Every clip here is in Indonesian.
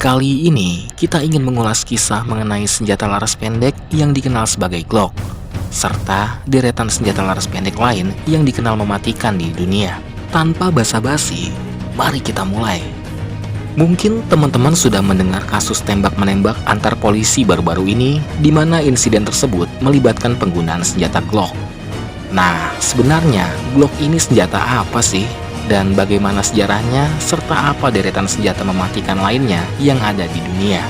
Kali ini, kita ingin mengulas kisah mengenai senjata laras pendek yang dikenal sebagai Glock, serta deretan senjata laras pendek lain yang dikenal mematikan di dunia. Tanpa basa-basi, mari kita mulai. Mungkin teman-teman sudah mendengar kasus tembak-menembak antar polisi baru-baru ini, di mana insiden tersebut melibatkan penggunaan senjata Glock. Nah, sebenarnya Glock ini senjata apa sih? Dan bagaimana sejarahnya, serta apa deretan senjata mematikan lainnya yang ada di dunia.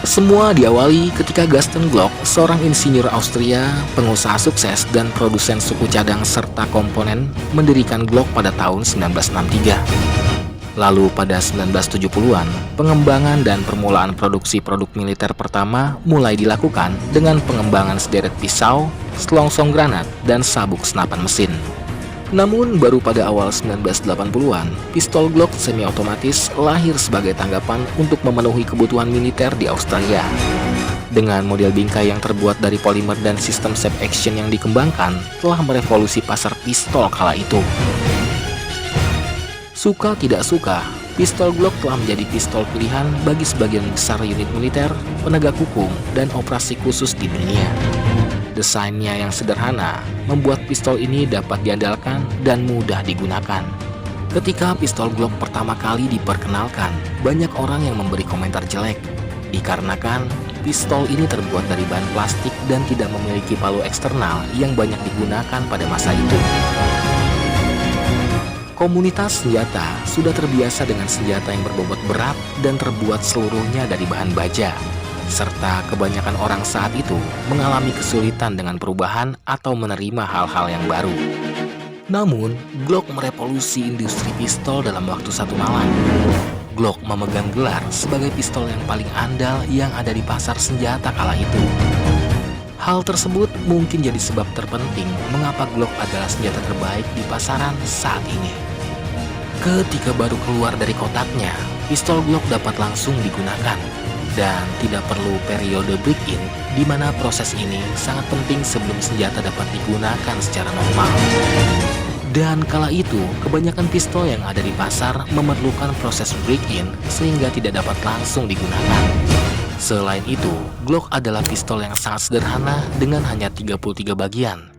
Semua diawali ketika Gaston Glock, seorang insinyur Austria, pengusaha sukses dan produsen suku cadang serta komponen, mendirikan Glock pada tahun 1963. Lalu pada 1970-an, pengembangan dan permulaan produksi produk militer pertama mulai dilakukan dengan pengembangan sederet pisau, selongsong granat, dan sabuk senapan mesin. Namun baru pada awal 1980-an, pistol Glock semi-otomatis lahir sebagai tanggapan untuk memenuhi kebutuhan militer di Australia. Dengan model bingkai yang terbuat dari polimer dan sistem shape action yang dikembangkan, telah merevolusi pasar pistol kala itu. Suka tidak suka, pistol Glock telah menjadi pistol pilihan bagi sebagian besar unit militer, penegak hukum, dan operasi khusus di dunia. Desainnya yang sederhana membuat pistol ini dapat diandalkan dan mudah digunakan. Ketika pistol Glock pertama kali diperkenalkan, banyak orang yang memberi komentar jelek, dikarenakan pistol ini terbuat dari bahan plastik dan tidak memiliki palu eksternal yang banyak digunakan pada masa itu. Komunitas senjata sudah terbiasa dengan senjata yang berbobot berat dan terbuat seluruhnya dari bahan baja, serta kebanyakan orang saat itu mengalami kesulitan dengan perubahan atau menerima hal-hal yang baru. Namun, Glock merevolusi industri pistol dalam waktu satu malam. Glock memegang gelar sebagai pistol yang paling andal yang ada di pasar senjata kala itu. Hal tersebut mungkin jadi sebab terpenting mengapa Glock adalah senjata terbaik di pasaran saat ini. Ketika baru keluar dari kotaknya, pistol Glock dapat langsung digunakan dan tidak perlu periode break-in, di mana proses ini sangat penting sebelum senjata dapat digunakan secara normal. Dan kala itu, kebanyakan pistol yang ada di pasar memerlukan proses break-in sehingga tidak dapat langsung digunakan. Selain itu, Glock adalah pistol yang sangat sederhana dengan hanya 33 bagian.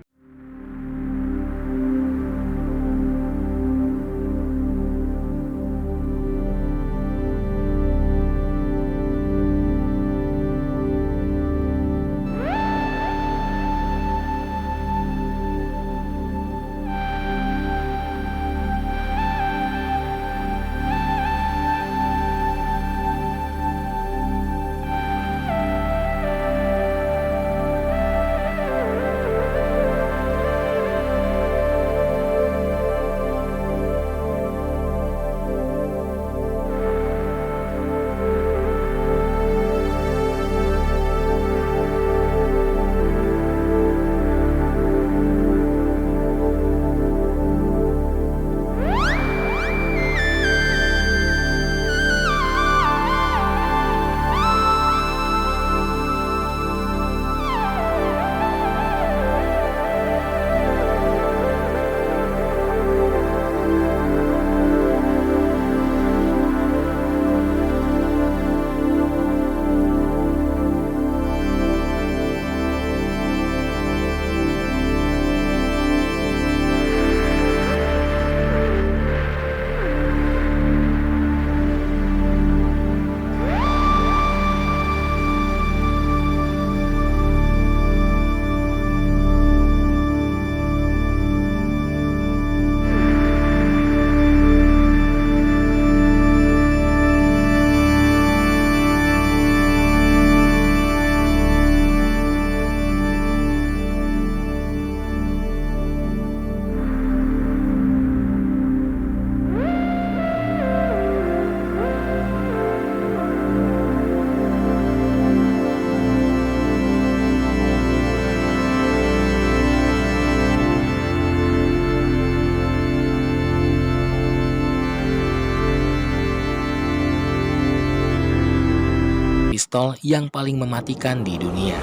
Pistol yang paling mematikan di dunia.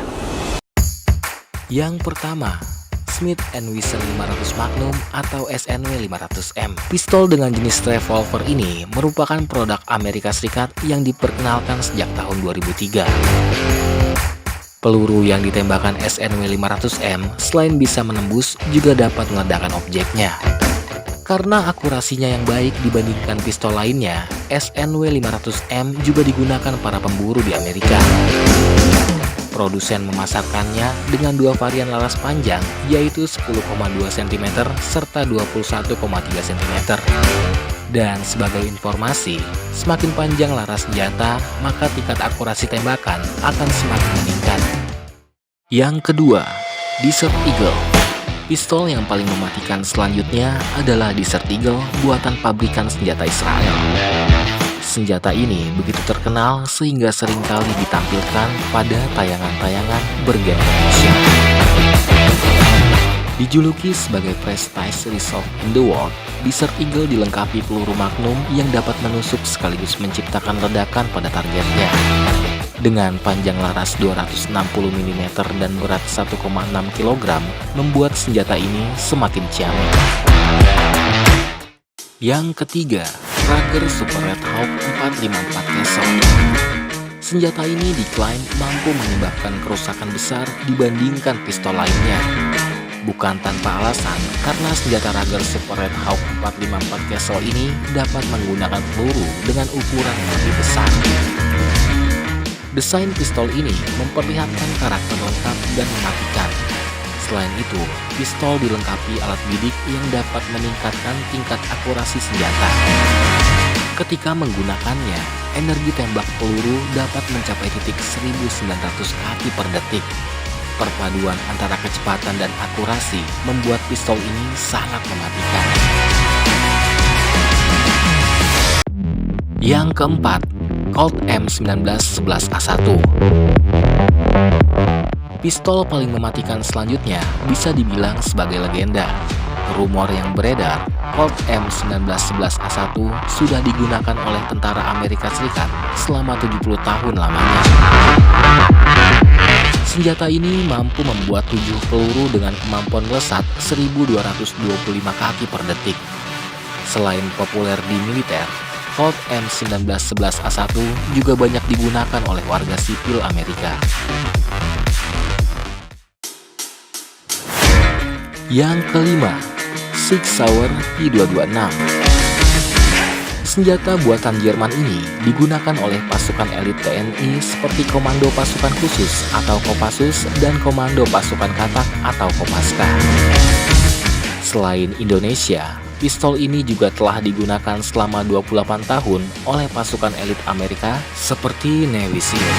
Yang pertama, Smith & Wesson 500 Magnum atau SNW 500M. Pistol dengan jenis revolver ini merupakan produk Amerika Serikat yang diperkenalkan sejak tahun 2003. Peluru yang ditembakkan SNW 500M selain bisa menembus juga dapat meledakkan objeknya. Karena akurasinya yang baik dibandingkan pistol lainnya, SNW 500M juga digunakan para pemburu di Amerika. Produsen memasarkannya dengan dua varian laras panjang, yaitu 10,2 cm serta 21,3 cm. Dan sebagai informasi, semakin panjang laras senjata, maka tingkat akurasi tembakan akan semakin meningkat. Yang kedua, Desert Eagle. Pistol yang paling mematikan selanjutnya adalah Desert Eagle buatan pabrikan senjata Israel. Senjata ini begitu terkenal sehingga seringkali ditampilkan pada tayangan-tayangan bergenre action. Dijuluki sebagai Prestige Resolve in the World, Desert Eagle dilengkapi peluru magnum yang dapat menusuk sekaligus menciptakan ledakan pada targetnya. Dengan panjang laras 260 mm dan berat 1,6 kg, membuat senjata ini semakin ciamik. Yang ketiga, Ruger Super Red Hawk 454 Castle. Senjata ini diklaim mampu menyebabkan kerusakan besar dibandingkan pistol lainnya. Bukan tanpa alasan, karena senjata Ruger Super Red Hawk 454 Castle ini dapat menggunakan peluru dengan ukuran yang lebih besar. Desain pistol ini memperlihatkan karakter lengkap dan mematikan. Selain itu, pistol dilengkapi alat bidik yang dapat meningkatkan tingkat akurasi senjata. Ketika menggunakannya, energi tembak peluru dapat mencapai titik 1900 kaki per detik. Perpaduan antara kecepatan dan akurasi membuat pistol ini sangat mematikan. Yang keempat, Colt M1911A1. Pistol paling mematikan selanjutnya bisa dibilang sebagai legenda. Rumor yang beredar, Colt M1911A1 sudah digunakan oleh tentara Amerika Serikat selama 70 tahun lamanya. Senjata ini mampu membuat 7 peluru dengan kemampuan melesat 1225 kaki per detik. Selain populer di militer, Colt M1911A1 juga banyak digunakan oleh warga sipil Amerika. Yang kelima, Sig Sauer P226. Senjata buatan Jerman ini digunakan oleh pasukan elit TNI seperti Komando Pasukan Khusus atau Kopassus dan Komando Pasukan Katak atau Kopaska. Selain Indonesia, pistol ini juga telah digunakan selama 28 tahun oleh pasukan elit Amerika seperti Navy SEAL.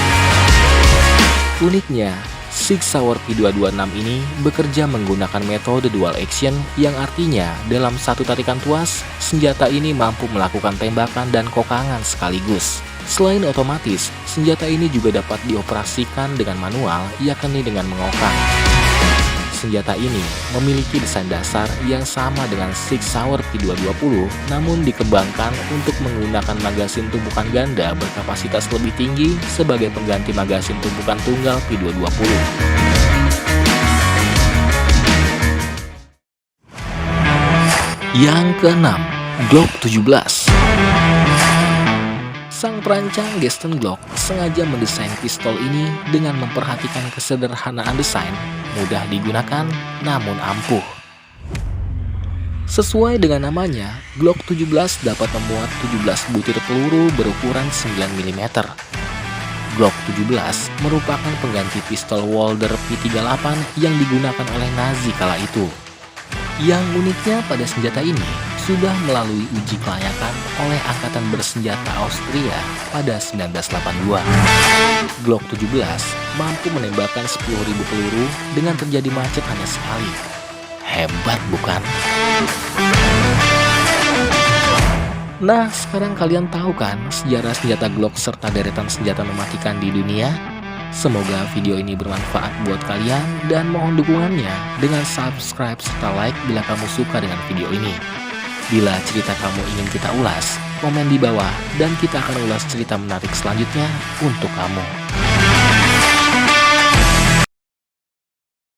Uniknya, Sig Sauer P226 ini bekerja menggunakan metode dual action yang artinya dalam satu tarikan tuas, senjata ini mampu melakukan tembakan dan kokangan sekaligus. Selain otomatis, senjata ini juga dapat dioperasikan dengan manual, yakni dengan mengokang. Senjata ini memiliki desain dasar yang sama dengan Sig Sauer P220, namun dikembangkan untuk menggunakan magasin tumpukan ganda berkapasitas lebih tinggi sebagai pengganti magasin tumpukan tunggal P220. Yang keenam, Glock 17. Sang perancang Gaston Glock sengaja mendesain pistol ini dengan memperhatikan kesederhanaan desain, mudah digunakan, namun ampuh. Sesuai dengan namanya, Glock 17 dapat memuat 17 butir peluru berukuran 9 mm. Glock 17 merupakan pengganti pistol Walther P38 yang digunakan oleh Nazi kala itu. Yang uniknya pada senjata ini sudah melalui uji kelayakan oleh Angkatan Bersenjata Austria pada 1982. Glock 17 mampu menembakkan 10.000 peluru dengan terjadi macet hanya sekali. Hebat bukan? Nah, sekarang kalian tahu kan sejarah senjata Glock serta deretan senjata mematikan di dunia? Semoga video ini bermanfaat buat kalian dan mohon dukungannya dengan subscribe serta like bila kamu suka dengan video ini. Bila cerita kamu ingin kita ulas, komen di bawah dan kita akan ulas cerita menarik selanjutnya untuk kamu.